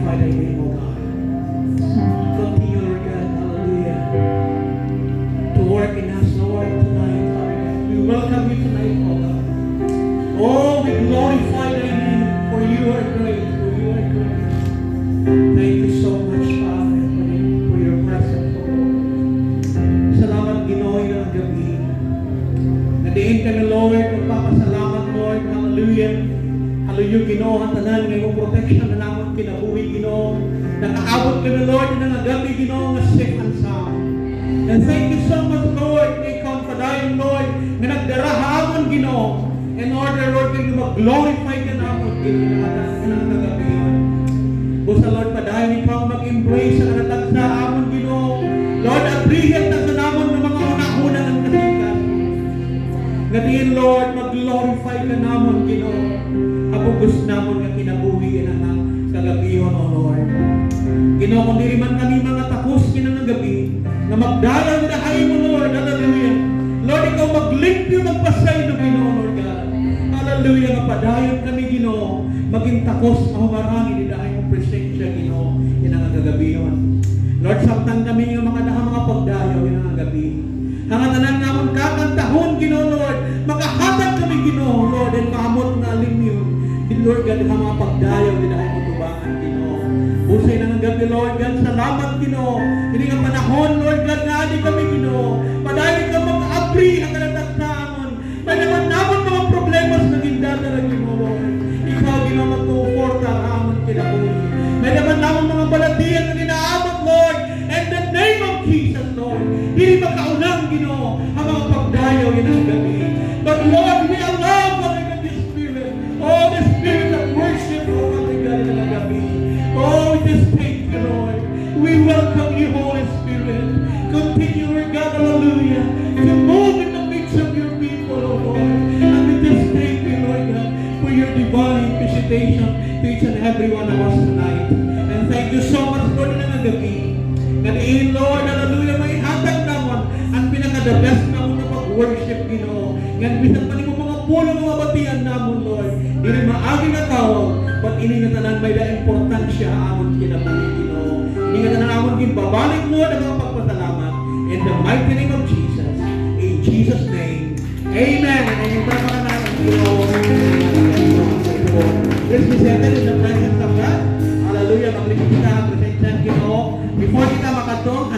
glorify thy name, O God. Continue, Lord God, hallelujah, to work in us, Lord, tonight, Father God. We welcome you tonight, O God. Oh, we glorify thy name, for you are great, for you are great. Thank you so much, Father, for your presence, O Lord. Salamat, Ginoy, ng gabi. Nadiin ka na, Lord, nagpapasalamat, Lord, hallelujah. Hallelujah, Ginoo, ang tanan ngayong protection na naman kinabuhi, Ginoo. Nakaabot ka na, Lord, ng agabi, Ginoo, nga safe and sound. And thank you so much, Lord, kay Confadayon, Lord, na nagdarahamon, Ginoo, in order, Lord, kayo mag-glorify ka naman, Ginoo, ng agabi. Busa, Lord, padayon ikaw mag-embrace sa kanatag sa amon, Ginoo. Lord, abrihan na sa namon ng mga unahuna ng kasikas. Ngadiin, Lord, mag-glorify ka naman, Ginoo. Apugos namon nga kinabuhi na nga kagabiyon, O Lord. Ginoo, kung diri man kami mga takos kinang gabi, na magdalaw na hay mo, Lord. Hallelujah. Lord, ikaw maglimpyo, magpasay no, Ginoo, Lord God. Hallelujah. Mapadayon kami, Ginoo. Maging takos, mahumarami, ni dahil mong presensya, Ginoo. Yan ang kagabiyon. Lord, samtang kami yung mga pagdayo, yan ang gabi. Hangatanan namon kakantahon, Ginoo, Lord. Makahatag kami, Ginoo, Lord, and mahamot na alimyo. Lord God, ang mga pagdayaw din ay tutubangan, Ginoo. Busay na ng gabi, Lord God. Salamat, Ginoo. Hindi nga panahon, Lord God, na adi kami, Ginoo. Padahil ka mag-abri ang kalatagsamon. Panaman naman mga problemas na gindadala, Ginoo, Lord. Ikaw, Ginoo, magkuporta ang amon kinabuhi. May naman naman mga balatian na ginaabot, Lord. In the name of Jesus, Lord. Hindi makaunang, Ginoo, ang mga pagdayaw yun ang gabi. But Lord, we allow, Father God, the Spirit. Oh, the Spirit of worship, oh, Father God, in the gabi. Oh, we just thank you, Lord. We welcome you, Holy Spirit. Continue, Lord God, hallelujah, to move in the midst of your people, oh Lord. And we just thank you, Lord God, for your divine visitation to each and every one of us tonight. And thank you so much, Lord, in the gabi. Ngadiin, Lord, hallelujah, may hatag naman ang pinaka-the best na mo na pag-worship, Ginoo. Yan, bisan pa ni mga pulo mga batian namon, Lord. Dili maagi na tawag, but ini nga tanan may da importansya amon kinabuhi, Ginoo. Ini nga tanan amon ginbabalik, Lord, ang mga pagpasalamat. In the mighty name of Jesus. In Jesus' name. Amen. And amen. Para natin, Ginoo. Let's be settled in the presence of God. Hallelujah. Maglingkod kita ang presensya, Ginoo. Before kita makatong,